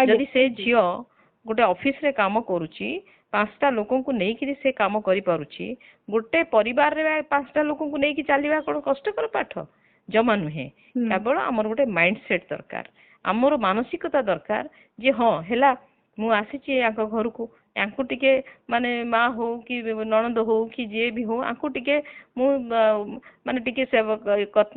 जदि से झियो गोटे ऑफिस रे काम करूची 5टा लोकन को नेइकिरी से काम करि पारुची गोटे परिवार रे 5टा लोकन को नेइकी चलीबा कोन कष्टकर पाठ जमा नुहे केवल हमर गोटे माइंडसेट दरकार हमर मानसिकता दरकार जे हां हेला मु आसीची आको घर को यांकु टिके माने माँ हो कि ननद हो कि जे भी हो आंकु टिके मु माने टिके सेवक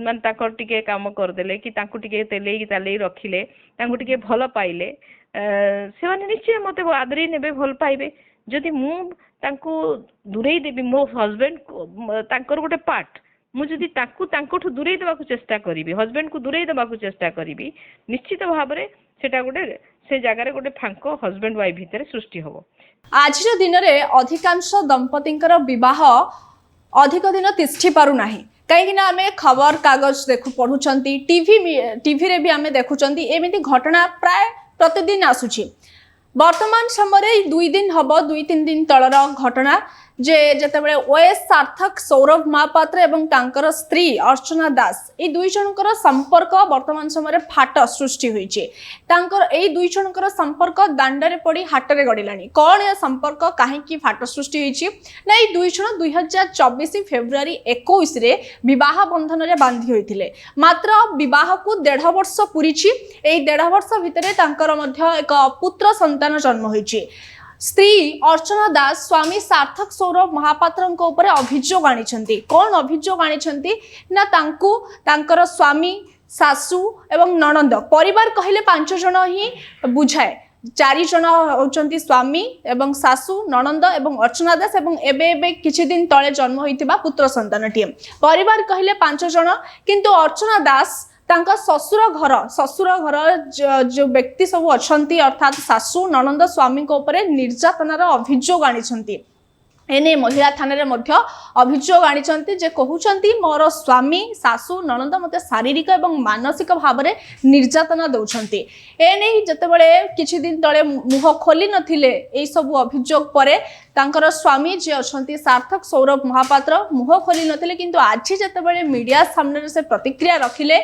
माने ताकर टिके काम कर देले कि तांकु टिके तेले कि ताले रखिले तांकु टिके भल पाइले से माने निश्चय मते आदरी नेबे भल पाइबे जदि मु तांकु दूरेई देबी मो हस्बैंड तांकर गोटे पार्ट मु जदि तांकु तांकोठु दूरेई देबा को चेष्टा करिवि हस्बैंड को दूरेई देबा को चेष्टा करिवि निश्चित भाव रे सेटा गोटे से जगह गोटे फांक हस्बैंड वाइफ भितर सृष्टि हबो। आज दिन रे अधिकांश दंपतिंकर विवाह अधिक दिन तिष्ठि पारु नाही कहीं आमे खबर कागज देखु पढुचंती टीवी रे भी आमे देखुचंती एमिति घटना प्राय प्रतिदिन आसुची वर्तमान समय 2 दिन हबो 2-3 दिन तलर घटना जे जेतेबेले ओएस सार्थक सौरभ महापात्र एवं तांकर स्त्री अर्चना दास ए दुई जनकर संपर्क वर्तमान समय फाट सृष्टि होईचे तांकर ए दुई जनकर संपर्क दांडरे पड़ी हाटरे गडिलानी कोन ए संपर्क काहे की फाट सृष्टि होईची ना ए दुई जन 2024 फेब्रुआरी 21 रे विवाह बंधन रे बांधी होइथिले मात्र विवाह को 1.5 वर्ष पुरीची ए 1.5 वर्ष भितरे तांकर मध्य एक पुत्र संतान जन्म होईची स्त्री अर्चना दास स्वामी सार्थक सौरभ महापात्र ऊपर अभियोग आनी कौन अभियोग आनी ना तांकु तांकर स्वामी सासू एवं ननंद परिवार कहले 5 जन ही बुझाए 4 जन होचंती स्वामी एवं सासू ननंद एवं अर्चना दास एवं एबे किछि दिन तळे जन्म होइतिबा पुत्र संतान टीम परिवार कहले 5 जन किंतु अर्चना दास तांका ससुर घर जो व्यक्ति सब अछंती अर्थात सासू ननंद स्वामी को ऊपर निर्यातनार अभियोग आनी एने महिला थाना रे मध्य अभियोग आनी जे कहउचंती मोर स्वामी सासू ननंद मते शारीरिक एवं मानसिक भाव में निर्यातना दउछंती एने जतेबेले किछि दिन तळे मुह खोली नथिले एई सब अभियोग परे तांकर स्वामी जे अछंती सार्थक सौरभ महापात्र मुह खोली नथिले किंतु आज जतेबेले मीडिया सामने से प्रतिक्रिया रखिले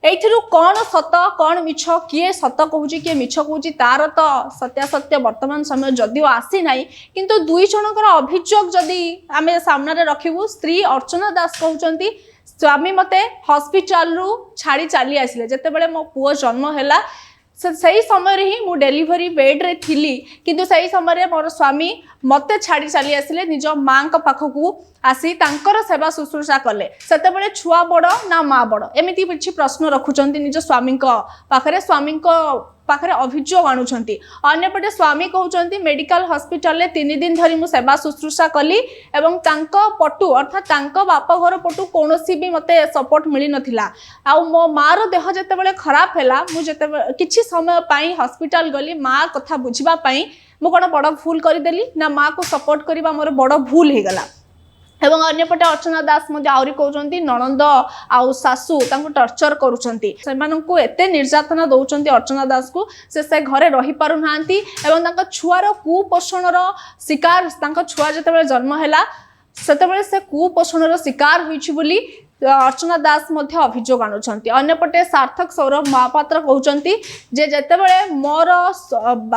एइथिरु कौन सत कौन मिछ किए सत कहूची किए मिछ कहूची तार तो सत्यासत्य वर्तमान समय जदिओ आसी नाही किंतु दुई जनकर अभियोग जदि आमे सामने रखिबु स्त्री अर्चना दास कहउचंती स्वामी मते हॉस्पिटल रु छाड़ी चली आसिले जेतेबेले मो पुओ जन्म हैला सही समय ही मु डेलीवरी बेड रे थिली किंतु सही समय मोर स्वामी मते छाड़ी चली आसिले निज मां का पाखकू आसी तांकर सेवा शुश्रूषा कले सेतेबेले छुआ बड़ ना माँ बड़ एमिति किछि प्रश्न रखुचंती निज स्वामी पाखरे अभियोग आणुचंती अन्यपटे स्वामी कहउचंती मेडिकल हॉस्पिटल ले 3 दिन धरी मु सेवा शुश्रूषा कली एवं तांको पटु अर्थात तांको बापा घर पटु कोनोसी भी मते सपोर्ट मिली नथिला आ मो मार देह जेतेबेले खराब हैला मु जेतेबेले किछि समय पाई हॉस्पिटल गली माँ कथा बुझिबा पाई मु कोन बड़ भूल करि देली ना माँ को सपोर्ट करबा मोर बड़ भूल हे गला एवं अन्यपटे अर्चना दास मध्य आउरी कहउचंती ननंद आउ सासू तांको टर्चर करूचंती सेमानंकु एते निर्यातना दउचंती अर्चना दास को से घरे रही पारु नांती एवं तांको छुआर कुपोषणर शिकार तांको छुआ जेतेबेले जन्म हैला सेतेबेले से कुपोषणर शिकार होइछि बोली अर्चना दास मध्य अभियोग आणुचंती अन्यपटे सार्थक सौरभ महापात्र कहउचंती जे जेतेबेले मोर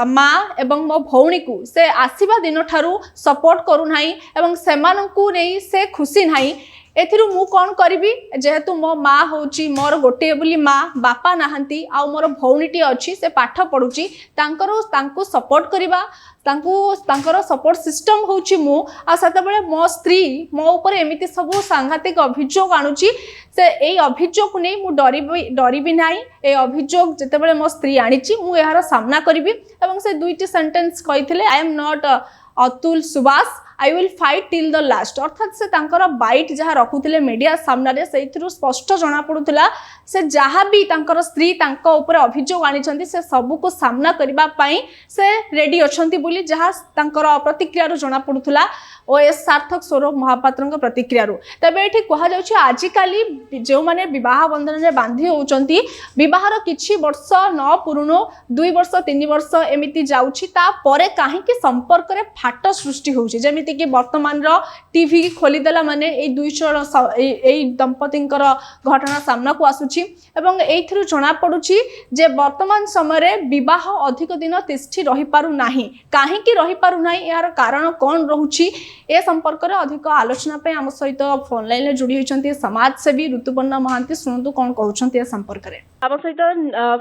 माँ एवं मो भौणी को से आसीबा दिन ठारू सपोर्ट करू नाही एवं सेमानंकु नै से खुशी नाही एथिरु मु कोन करबी जेहेतु मो माँ होची मोर गोटे बोली माँ बापा नाहंती आ मोर भौणीटी अछि से पाठ पढुची तांको सपोर्ट करिबा तांकर सपोर्ट सिस्टम होची मु आ सतेबेले मो स्त्री मो ऊपर एमिति सब सांघातिक अभियोग आणुची से एई अभियोग नै मु डरिबी नाही ए अभियोग जेतेबेले मो स्त्री आनीची मु एहार सामना करबी एवं से दुईटी सेंटेंस कहिथिले I am not Atul Subhash I will fight till the last अर्थात से तांकर बाइट जहाँ रखुले मीडिया सामने से स्पष्ट जना पड़ूला से जहाँ भी तांकर स्त्री तांको ऊपर अभियोग आनी से सबू को सामना करने से रेडी अच्छा बोली जहाँ तांकर प्रतिक्रिया जना पड़ूला ओएस सार्थक सौरभ महापात्र प्रतिक्रिया तेरे ये कहुच्छे आजिकल जो मैंने बह बंधन में बांधी होती बहर किछि वर्ष न पुरुणु 2 वर्ष 3 वर्ष एमती जाऊँगी कहीं संपर्क में फाट सृष्टि होती जेमिति कि वर्तमान रो टीवी खोलीदेला माने ए दुई जण एई दंपतिंकर घटना सामना को आसुची एवं एइथिरु जणा पडुची जे वर्तमान समय रे विवाह अधिक दिन तिष्ठी रही पारु नाही काहे कि रही पारु नाही यार कारण कोन रहुची ए संपर्क रे अधिक आलोचना पे हम सहित फोन लाइन ले जुड़ी होइचंती समाज सेवी ऋतुपर्णा महांती सुनतु कोन कहउचंती ए संपर्क रे हम सहित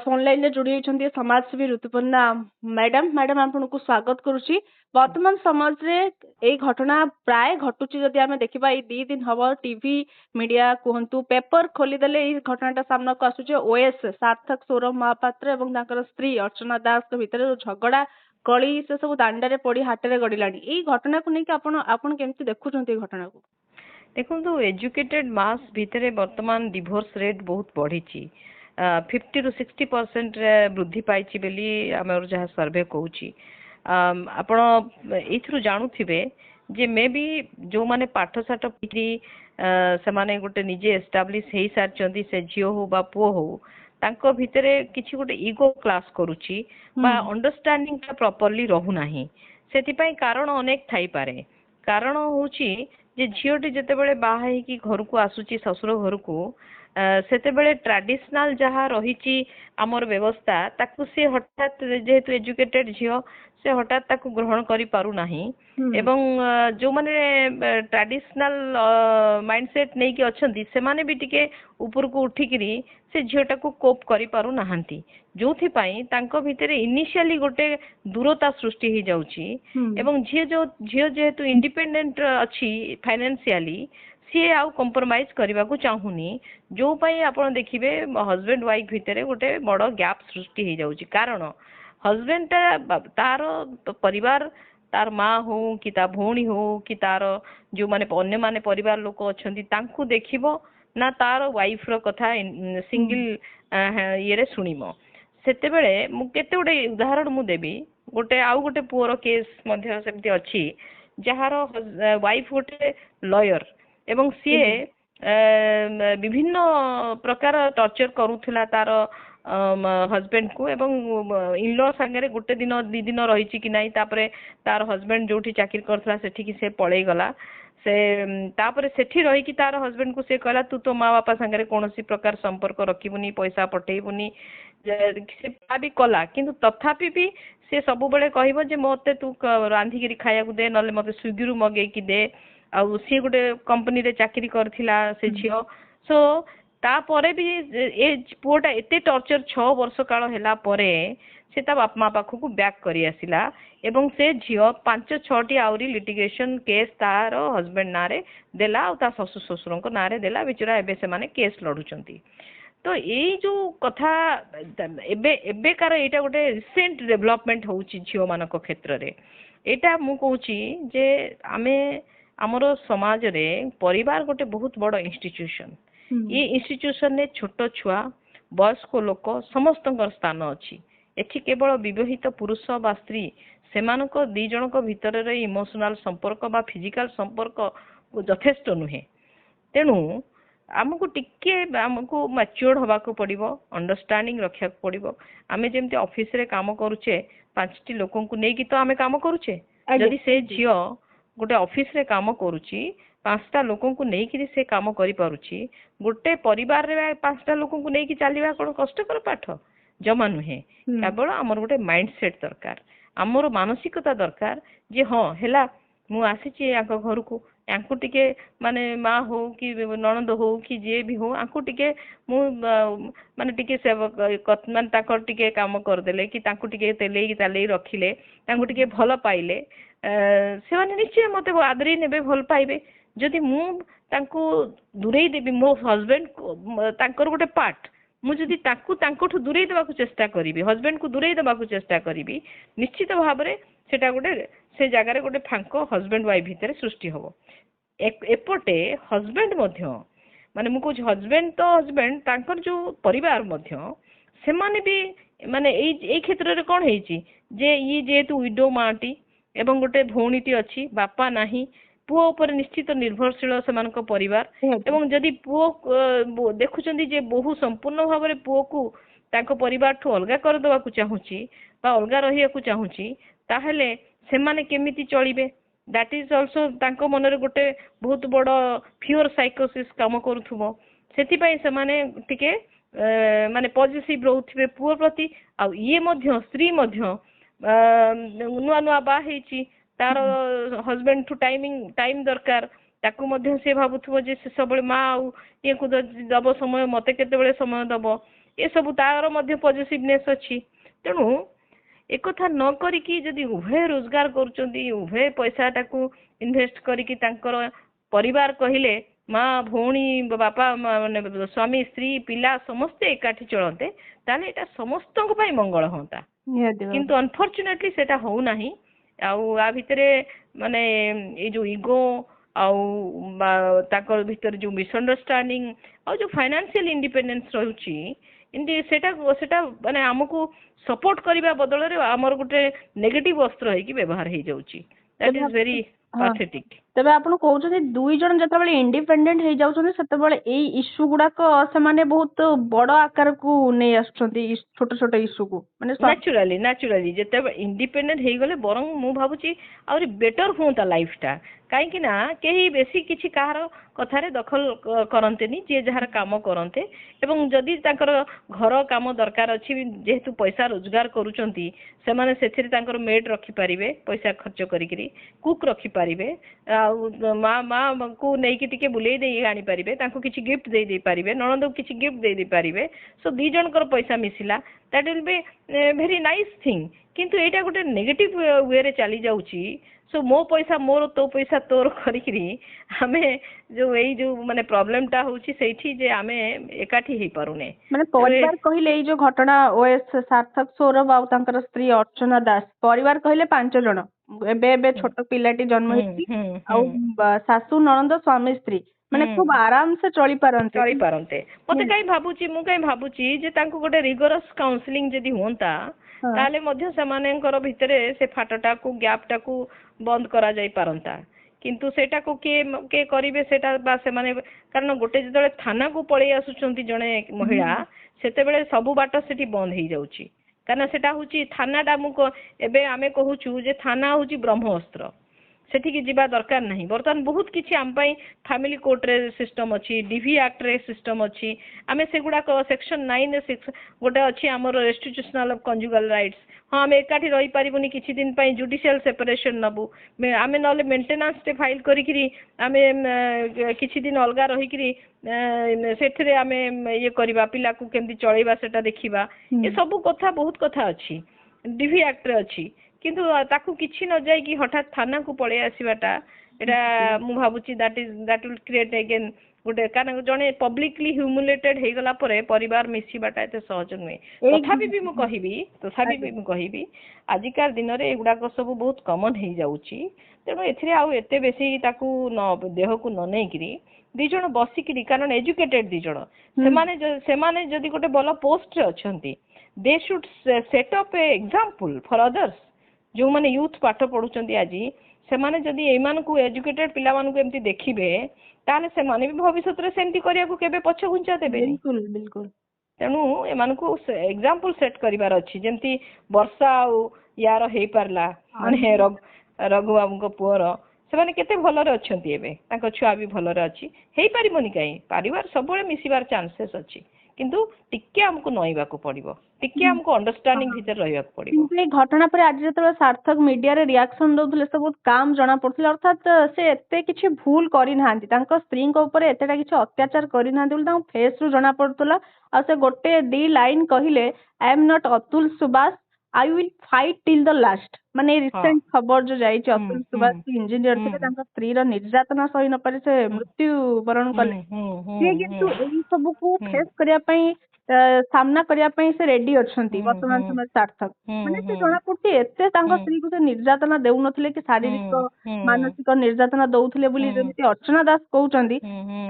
फोन लाइन ले जुड़ी होइचंती समाज सेवी ऋतुपर्णा मैडम आपनको स्वागत करूची वर्तमान समाज रे ए घटना प्राय घटुची जदि आमे देखिबा ए 2 दिन हबो टीवी मीडिया कहंतु पेपर खोली देले ए घटनाटा सामना को आसुचे ओएस सार्थक सौरभ महापात्र एवं तांकर स्त्री अर्चना दास के भितर झगड़ा कली से सब दांडा रे पड़ी हाटे रे गडिलानी ए घटना को नै कि आपण केमति देखुचंती ए घटना को देखो एजुकेटेड मास भितर वर्तमान डिवोर्स रेट बहुत बढ़ी 50 ରୁ 60% वृद्धि पाई बोली आम जहाँ सर्वे कहूँ आपण एथु जानूे जे मे बी जो माने पाठ साठ पढ़ी से माने गोटे निजे एस्टाब्लिश हो सारी से झील हो बा पुओ हो तांको भितरे किछि गोटे ईगो क्लास करूची बा अंडरस्टैंडिंग ता प्रॉपर्ली रहू नाही सेति कारण अनेक थाई पारे कारण होची जे झीलटी जेतेबेले बाहा हेकी घर को आसुची ससुर घर को सेतेबेले ट्रेडिशनल जहाँ रही आमर व्यवस्था ताकू से हठात जेहेतु एजुकेटेड झील से हठात ताकू ग्रहण करि पारु नाही एवं जो माने ट्रेडिशनल माइंडसेट नै कि अछंती से माने भी टिके ऊपर को उठिकरी से झीलटा को कोप करि पारु नाहंती जोथि पई तांको भितरे इनिशियली गोटे दूरता सृष्टि हो जाउची एवं झील जेहेतु इंडिपेंडेंट अछि फाइनेंशियली सी आउ कंप्रोमाइज करने को चाहूनी जो पाई आपण देखिबे हस्बैंड वाइफ भितरे गोटे बड़ गैप सृष्टि हो जाउची कारण हस्बैंड तार परिवार तार माँ हो कि ता भौणी हो कि तार जो माने अन्य माने परिवार लोक अछंती तांकु देखिबो ना तार वाइफ रो कथा सिंगल ये रे सुनिमो सेते बेले मु केते गोटे उदाहरण मु देबी गोटे आउ गोटे पुअर केस मध्य सेमती अछि जहार वाइफ गोटे लॉयर एवं सीए विभिन्न प्रकार टॉर्चर करूथिला तार हस्बैंड को एवं इनलॉ संगे गोटे दिन 2 दिन रही कि नहीं तापरे तार हस्बैंड जोठी चाकरी करथला सेठी कि से पळेई गला से तापरे सेठी रही कि तार हस्बैंड को से कहला तू तो माँ बापा संगे कोनोसी प्रकार संपर्क रखिबुनी पैसा पठेइबुनी से भी कला किंतु तथापि भी से सब बेले कहबो जे मते तू रांधी गिरी खाया को दे नले मते स्विगी रु मगे कि दे आ सी गोटे कंपनी रे चाकरी करथिला से झियो सो तापरे भी ए पुओटा एते टॉर्चर 6 वर्ष काल हैला परे से ता बाप माँ पाखु को बैक करी आसिला एवं से झियो 5-6टी आउरी लिटिगेशन केस तार हस्बैंड नारे देला आ ता ससुर ससुरंक नारे देला बिचरा एबे से माने केस लडुचंती तो यही जो कथा एबे कार एटा गोटे रिसेंट डेवलपमेंट होउची झियो मानक क्षेत्र रे एटा मु कहूची जे आमे हमरो समाज रे परिवार गोटे बहुत बड़ इंस्टीट्यूशन ये इंस्टीट्यूशन ने छोट छुआ वयस्क लोक समस्त स्थान अच्छी एठी केवल विवाहित पुरुष बा स्त्री सेमानक 2 जनक भितर रे इमोशनल संपर्क बा फिजिकल संपर्क यथेष्ट नुहे तेणु आमको टिके आमको मैच्योर हवा को पड़िबो अंडरस्टैंडिंग रखा पड़िबो आमे जेमते ऑफिस रे काम करूचे 5टी लोकन को नेकी तो आमे काम करूचे जदि से झियो गोटे ऑफिस रे काम करूची 5टा लोकन को नेकी से काम करि पारुची गोटे परिवार रे 5टा लोकन को नेकी चलीबा कोन कष्टकर पाठ जमा नुहे केवल हमर गोटे माइंडसेट दरकार हमर मानसिकता दरकार जे हां हेला मु आसीची आको घर को यांकु टिके माने माँ हो कि ननद हो कि जे भी हो आंकु टिके मु माने टिके सेवक माने ताकर टिके काम कर देले कि तांकु टिके तेले कि ताले रखिले तांकु टिके भल पाइले से माने निश्चय मते आदरी नेबे भल पाइबे जदि मु तांकु दूरेई देबी मो हस्बैंड तांकर गोटे पार्ट मु जदि तांकु तांकोठु दूरेई देबाकू चेष्टा करिवि हस्बैंड को दूरेई देबाकू चेष्टा करिवि निश्चित भाव रे सेटा गोटे से जगह रे गोटे फांको हस्बैंड वाइफ भितर सृष्टि हबो एपटे हस्बैंड मध्य माने मु कहूँ हस्बैंड तो हस्बैंड तांकर जो परिवार मध्य से माने भी माने एई क्षेत्र रे कोन हेची जे ई जेतु विडो माटी एवं गोटे भौणीटी अछि बापा नाही पुओ ऊपर निश्चित निर्भरशील सेमानक परिवार एवं जदि पुओ देखुचंदी जे बहु संपूर्ण भाव रे पुओ को तांको परिवार ठु अलगा कर देबा को चाहूची बा अलगा रहिया को चाहूची ताहेले सेमाने केमिति चलिबे दैट इज ऑल्सो तांको मनरे गोटे बहुत बड़ फियर साइकोसिस काम करूथुबो सेति से माने टिके माने पॉजिटिव रहउथिबे पुअर प्रति आ ये मध्य स्त्री मध्य नुआ नुआ बा हेची तार हस्बैंड टू टाइम दरकार ताकू मध्य से भाबुथुबो जे से सबले माँ आउ ये को दब समय मते केतेबेले समय दब ये सब तार मध्य पॉजिटिवनेस अछि तेणु एक कथा न करिकी जदि उभय रोजगार करूचंदी उभय पैसा टाकू इन्वेस्ट करिकी तांकर परिवार कहिले माँ भौणी बापा माने स्वामी स्त्री पिला समस्ते एकाठी चलते ताले एटा समस्तक पई मंगल होता किंतु अनफॉर्चुनेटली सेटा हो नाही आउ आ भितरे माने ए जो ईगो आउ ताकर भितर जो मिसअंडरस्टैंडिंग और जो फाइनेंशियल इंडिपेंडेंस रहउची इंदी सेटा सेटा माने हमकु सपोर्ट करिबा बदल रे हमर गुटे नेगेटिव अस्त्र है कि व्यवहार हे जाउची दैट इज वेरी पैथेटिक तबे आपण कहउछथि दुई जण जतबेले इंडिपेंडेंट हे जाउछथि सेतबेले एई इश्यू गुडाक से माने बहुत बड़ आकार को नै आछथि छोट छोट इश्यू को माने नेचुरली जते इंडिपेंडेंट हे गले बरंग मु भाबुची और बेटर होता लाइफ टा काहे कि ना केही बेसी किछि काहार कथारे दखल करंतेनी जे जहार काम करंते एवं जदि तांकर घर काम दरकार अछि जेहेतु पैसा रोजगार करूचंती से माने सेथिरे तांकर मेड रखि परिबे पैसा खर्च करिकरी कुक रखि परिबे माँ को नहीं कि टिके बुले दे आनी पारिबे तांको किछि गिफ्ट दे पारिबे ननद किछि गिफ्ट दे पारिबे सो दी जनकर पैसा मिसिला that will be very nice thing किंतु एटा गोटे नेगेटिव वे रे चली जाउची सो मो पैसा मोर तो पैसा तोर करिकरी हमें जो एई जो माने प्रॉब्लम टा होची सेठी जे हमें एकाठी हे पारुने माने परिवार कहिले एई जो घटना ओएस सार्थक सौरभ आ तांकर स्त्री अर्चना दास परिवार कहिले 5 जण एबे छोट पिलाटी जन्म हेची आ सासू ननंद स्वामी स्त्री माने खूब आराम से चली पारंते मते काई भाबुची जे तांको गोटे रिगोरस काउंसलिंग जदी होंता ताले मध्य समानेंकर भितरे से फाटटा को गैप टा को बंद करा जाई पारंता किंतु सेटा को के करिवे सेटा बा से माने कारण गोटे जदले थाना को पळै आसुचंती जणे महिला सेते बेले सब बाट सेठी बंद हे जाउची कारण सेटा होची थाना डा मुको एबे आमे कहूचु जे थाना होची ब्रह्मअस्त्र सेठी की जीवा दरकार नहीं बर्तमान बहुत किछि आम पई फैमिली कोर्ट रे सिस्टम अछि डीवी एक्ट रे सिस्टम अछि आमे सेगुडा को सेक्शन 9 गोटे अछि हमर रेस्टिट्यूशनल ऑफ कंजुगल राइट्स हाँ आम एकाठी रही पारिबुनी किछि दिन पई जुडिशियल सेपरेशन नबु आमे नले मेंटेनेंस टे फाइल करिकरी आमे किछि दिन अलगा रहिकरी सेठरे आमे ये करबा पिला को केमति चलैबा सेटा देखिबा ए सब कथा बहुत कथा अछि डीवी एक्ट रे अछि किंतु ताकू किछि न जाय कि हठात थाना को पळे आसीबाटा एटा मु भाबुची दैट विल क्रिएट अगेन गोटे कारण जने पब्लिकली ह्यूमिलेटेड हे गला परे परिवार मिसिबाटा एते सहज नुहे तथापि भी मु कहिबी आजिकार दिन रे एगुडा को सब बहुत कॉमन हे जाउची तेनो एथिरे आउ एते बेसी ताकू न देह को न नै करी दी जण बसिकरी कारण एजुकेटेड दी जण सेमाने जदी गोटे बल पोस्ट रे अछंती they should set up a example for others जो माने यूथ पाठ पढुचंती आजी से माने जदी एमान को एजुकेटेड पिला मान को एमती देखिबे ताने से माने भी भविष्य रे सेमती करिया को केबे पछ घुंचा देबे बिल्कुल तेणु एमान को एग्जांपल सेट करिवार अछि जेमती वर्षा यार हे पारला माने रघु बाबू को पुअर से माने केते भलरे अछंती एबे ताको छुआ भी भलरे अछि हेई पारिबोनी काई परिवार सबले मिसिबार चांसेस अछि किंतु टिके हमको नईबा को पड़िबो टिके हमको अंडरस्टैंडिंग भीतर रहिबा को पड़िबो किंतु ए घटना पर आज जतबे सार्थक मीडिया रे रिएक्शन दउथले से बहुत काम जणा पड़थले अर्थात से एते किछि भूल करि नाहंती तांको स्त्री को ऊपर एतेटा किछि अत्याचार करि नाहंती बोल तांको फेस रु जणा पड़तला आ से गोटे दी लाइन कहिले आई am not Atul Subhash I will fight till the last माने रिसेंट खबर जो जाई छ अतुल सुभाष इंजीनियर थे तांको स्त्री रो निर्यातना सही न पारे से मृत्यु वरण कले से किंतु एही सब को फेस करिया पई सामना करिया पई से रेडी अछंती वर्तमान समय सार्थक माने से जणा पड़ती एते तांको स्त्री को से निर्यातना देउ नथिले कि शारीरिक मानसिक निर्यातना दउथिले बोली जेमिति अर्चना दास कहउचंदी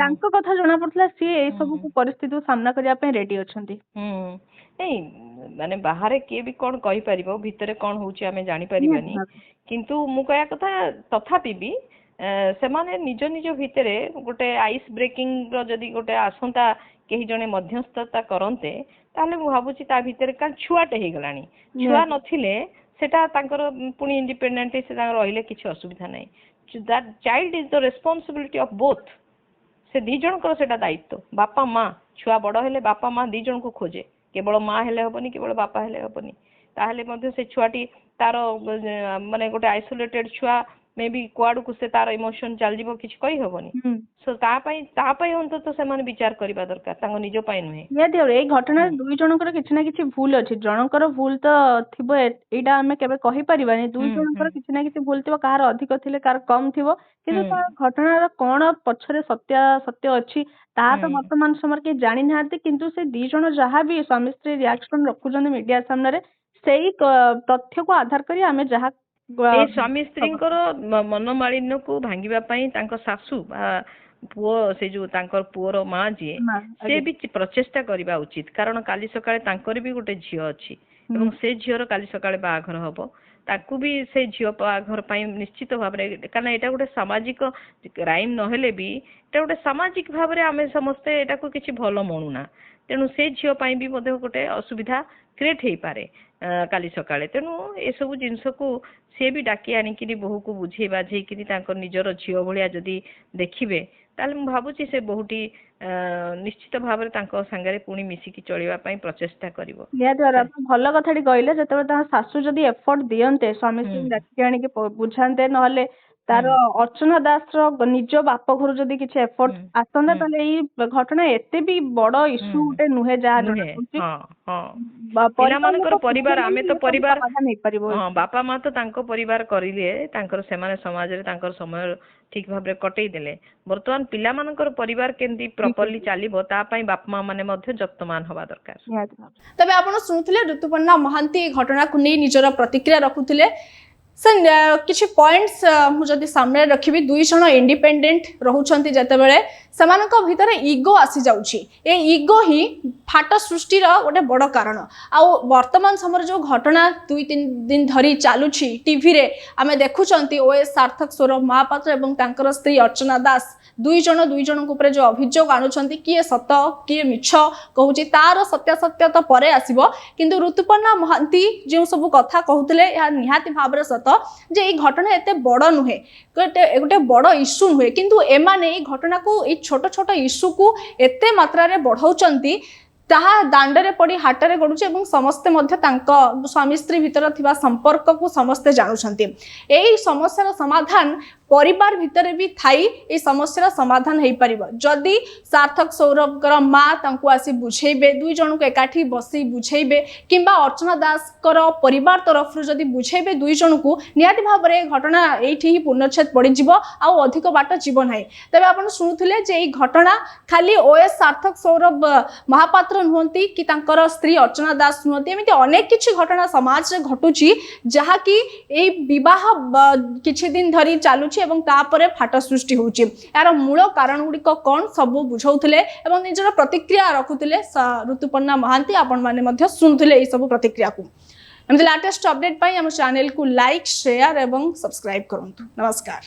तांको कथा जणा पड़तला से ए सब को परिस्थिति को सामना करिया पई रेडी अछंती नहीं माने बाहर के भी कोन कहि परिबो भितरे कोन होउची हमें जानि परिबानी किंतु मु कया कथा तथापि भी से माने निज निज भितरे गोटे आइस ब्रेकिंग रो जदी गोटे आसंता केही जने मध्यस्थता करन्ते ताले मु भाबुची ता भितरे का छुआटे हे गलानी छुआ नथिले ସେଟା ତାଙ୍କର ପୁଣି ଇଣ୍ଡିପେଣ୍ଡେଣ୍ଟଲି ସେ ତାଙ୍କର ରହିଲେ କିଛି ଅସୁବିଧା ନାହିଁ। That child is the responsibility of both. ସେ ଦି ଜଣଙ୍କର ସେଟା ଦାୟିତ୍ୱ। ବାପା ମା ଛୁଆ ବଡ ହେଲେ ବାପା ମା ଦି ଜଣଙ୍କୁ ଖୋଜେ, କେବଳ ମା ହେଲେ ହବନି, କେବଳ ବାପା ହେଲେ ହବନି। ତାହେଲେ ମଧ୍ୟ ସେ ଛୁଆଟି ତାର ମାନେ ଗୋଟେ ଆଇସୋଲେଟେଡ ଛୁଆ ମେ ବି କୁଆଡକୁ ସେ ତାର ଇମୋସନ ଚାଲିଯିବ କିଛି କହିହବନି। ସୋ ତା ପାଇଁ ଅନ୍ତତଃ ସେମାନେ ବିଚାର କରିବା ଦରକାର, ତାଙ୍କ ନିଜ ପାଇଁ ନୁହେଁ। ନିହାତି ଭାବରେ ଏଇ ଘଟଣାରେ ଦୁଇ ଜଣଙ୍କର କିଛି ନା କିଛି ଭୁଲ ଅଛି। ଜଣଙ୍କର ଭୁଲ ତ ଥିବ, ଏଇଟା ଆମେ କେବେ କହିପାରିବାନି। ଦୁଇ ଜଣଙ୍କର କିଛି ନା କିଛି ଭୁଲ ଥିବ, କାହାର ଅଧିକ ଥିଲେ କାହାର କମ ଥିବ, କିନ୍ତୁ ତା ଘଟଣାର କଣ ପଛରେ ସତ୍ୟ ଅଛି ତାହା ତ ବର୍ତ୍ତମାନ ସମୟରେ କେହି ଜାଣିନାହାନ୍ତି। କିନ୍ତୁ ସେ ଦି ଜଣ ଯାହା ବି ସ୍ୱାମୀ ସ୍ତ୍ରୀ ରିଆକ୍ସନ ରଖୁଛନ୍ତି ମିଡିଆ ସାମ୍ନାରେ, ସେଇ ତଥ୍ୟକୁ ଆଧାର କରି ଆମେ ଯାହା ଏ ସ୍ୱାମୀ ସ୍ତ୍ରୀଙ୍କର ମନୋମାଳିନ୍ୟକୁ ଭାଙ୍ଗିବା ପାଇଁ ତାଙ୍କ ଶାଶୁ ବା ପୁଅ, ସେ ଯୋଉ ତାଙ୍କର ପୁଅର ମା ଯିଏ, ସେ ବି ପ୍ରଚେଷ୍ଟା କରିବା ଉଚିତ। କାରଣ କାଲି ସକାଳେ ତାଙ୍କର ବି ଗୋଟେ ଝିଅ ଅଛି ଏବଂ ସେ ଝିଅର କାଲି ସକାଳେ ବାହାଘର ହବ। ତାକୁ ବି ସେ ଝିଅ ବାହାଘର ପାଇଁ ନିଶ୍ଚିତ ଭାବରେ, କାରଣ ଏଇଟା ଗୋଟେ ସାମାଜିକ କ୍ରାଇମ ନହେଲେ ବି ଏଇଟା ଗୋଟେ ସାମାଜିକ ଭାବରେ ଆମେ ସମସ୍ତେ ଏଟାକୁ କିଛି ଭଲ ମଣୁନା। ତେଣୁ ସେ ଝିଅ ପାଇଁ ବି ମଧ୍ୟ ଗୋଟେ ଅସୁବିଧା କ୍ରିଏଟ ହେଇପାରେ କାଲି ସକାଳେ। ତେଣୁ ଏସବୁ ଜିନିଷକୁ ସିଏ ବି ଡାକି ଆଣିକିରି ବୋହୂକୁ ବୁଝେଇ ବାଝେଇକିରି ତାଙ୍କର ନିଜର ଝିଅ ଭଳିଆ ଯଦି ଦେଖିବେ, ତାହେଲେ ମୁଁ ଭାବୁଛି ସେ ବୋହୂଟି ନିଶ୍ଚିତ ଭାବରେ ତାଙ୍କ ସାଙ୍ଗରେ ପୁଣି ମିଶିକି ଚଳିବା ପାଇଁ ପ୍ରଚେଷ୍ଟା କରିବ। ନିହାତି ଭାବରେ ଆପଣ ଭଲ କଥାଟି କହିଲେ। ଯେତେବେଳେ ତାଙ୍କ ଶାଶୁ ଯଦି ଏଫର୍ଟ ଦିଅନ୍ତେ, ସ୍ୱାମୀ ସ୍ତ୍ରୀ ଡାକି ଆଣିକି ବୁଝାନ୍ତେ, ନହେଲେ ତାର ଅର୍ଚ୍ଚନା ଦାସର ନିଜ ବାପ ଘରୁ ଯଦି କିଛି ଏଫର୍ଟ ଆସନ୍ତା, ତାହେଲେ ଏଇ ଘଟଣା ଏତେ ବି ବଡ ଇସ୍ୟୁ ଗୋଟେ ନୁହେଁ ଯାହା ଜଣାପଡୁଛି। ପିଲାମାନଙ୍କର ପରିବାର, ଆମେ ତ ପରିବାର, ହେଇପାରିବ। ବାପା ମା ତ ତାଙ୍କ ପରିବାର କରିଲେ, ତାଙ୍କର ସେମାନେ ସମାଜରେ ତାଙ୍କର ସମୟ ଠିକ ଭାବରେ କଟେଇ ଦେଲେ। ବର୍ତ୍ତମାନ ପିଲାମାନଙ୍କର ପରିବାର କେମିତି ପ୍ରପରଲି ଚାଲିବ ତା ପାଇଁ ବାପା ମା ମାନେ ମଧ୍ୟ ଯତ୍ନବାନ ହବା ଦରକାର। ତେବେ ଆପଣ ଶୁଣୁଥିଲେ ଋତୁପର୍ଣ୍ଣା ମହାନ୍ତି ଏହି ଘଟଣାକୁ ନେଇ ନିଜର ପ୍ରତିକ୍ରିୟା ରଖୁଥିଲେ। ସେ କିଛି ପଏଣ୍ଟସ୍ ମୁଁ ଯଦି ସାମ୍ନାରେ ରଖିବି, ଦୁଇ ଜଣ ଇଣ୍ଡିପେଣ୍ଡେଣ୍ଟ ରହୁଛନ୍ତି ଯେତେବେଳେ ସେମାନଙ୍କ ଭିତରେ ଇଗୋ ଆସି ଯାଉଛି। ଏ ଇଗୋ ହିଁ ଫାଟ ସୃଷ୍ଟିର ଗୋଟେ ବଡ଼ କାରଣ। ଆଉ ବର୍ତ୍ତମାନ ସମୟରେ ଯେଉଁ ଘଟଣା 2-3 ଦିନ ଧରି ଚାଲୁଛି ଟିଭିରେ ଆମେ ଦେଖୁଛନ୍ତି, ଓଏସ୍ ସାର୍ଥକ ସୌରଭ ମହାପାତ୍ର ଏବଂ ତାଙ୍କର ସ୍ତ୍ରୀ ଅର୍ଚ୍ଚନା ଦାସ ଦୁଇ ଜଣଙ୍କ ଉପରେ ଯେଉଁ ଅଭିଯୋଗ ଆଣୁଛନ୍ତି, କିଏ ସତ କିଏ ମିଛ କହୁଛି ତାର ସତ୍ୟାସତ୍ୟତା ପରେ ଆସିବ। କିନ୍ତୁ ଋତୁପର୍ଣ୍ଣା ମହାନ୍ତି ଯେଉଁ ସବୁ କଥା କହୁଥିଲେ, ଏହା ନିହାତି ଭାବରେ ସତ ଯେ ଏଇ ଘଟଣା ଏତେ ବଡ଼ ନୁହେଁ, ଗୋଟେ ବଡ଼ ଇସ୍ୟୁ ନୁହେଁ। କିନ୍ତୁ ଏମାନେ ଏଇ ଘଟଣାକୁ, ଏଇ ଛୋଟ ଛୋଟ ଇସ୍ୟୁକୁ ଏତେ ମାତ୍ରାରେ ବଢ଼ାଉଛନ୍ତି, ତାହା ଦାଣ୍ଡରେ ପଡ଼ି ହାଟରେ ଗଡ଼ୁଛି ଏବଂ ସମସ୍ତେ ମଧ୍ୟ ତାଙ୍କ ସ୍ୱାମୀ ସ୍ତ୍ରୀ ଭିତରେ ଥିବା ସମ୍ପର୍କକୁ ସମସ୍ତେ ଜାଣୁଛନ୍ତି। ଏହି ସମସ୍ୟାର ସମାଧାନ ପରିବାର ଭିତରେ ବି ଥାଇ এই সমস্যার সমাধান হয়ে পারিব যদি সার্থক সৌরভর মা তাঁকু আসি বুঝাইবে, দুই জনক একাঠি বসি বুঝাইবে, কিংবা অর্চনা দাসর পরিবার তরফ যদি বুঝাইবে দুই জনকু, নিহাতি ভাবে ঘটনা এইটি হি পূর্ণচ্ছেদ পড়িଯିବ ଆଉ ଅଧିକ ବାଟ ଯିବ ନାହିଁ। ତେବେ ଆପଣ ଶୁଣୁଥିଲେ ଯେ এই ଘଟଣା ଖାଲି ଓଏସ୍ ସାର୍ଥକ ସୌରଭ ମହାପାତ୍ର ନୁହନ୍ତି କି ତାଙ୍କର ସ୍ତ୍ରୀ ଅର୍ଚ୍ଚନା ଦାସ ନୁହନ୍ତି, ଏମିତି ଅନେକ କିଛି ଘଟଣା ସମାଜରେ ଘଟୁଛି ଯାହାକି এই ବିବାହ କିଛି ଦିନ ଧରି ଚାଲୁଛି এবং তাপরে ফাট সৃষ্টি হচ্ছে। এর মূল কারণ গুড়িক কণ সবু বুঝাউলে এবং নিজের প্রতিক্রিয়া রখুলে ঋতুপর্ণা মহান্তি। আপন মানে শুণুলে এই সব প্রতিক্রিয়া এমনি লাটেস্ট অপডেট পাই আমার চ্যানেল কু লাইক, শেয়ার এবং সবসক্রাইব করুন। নমস্কার।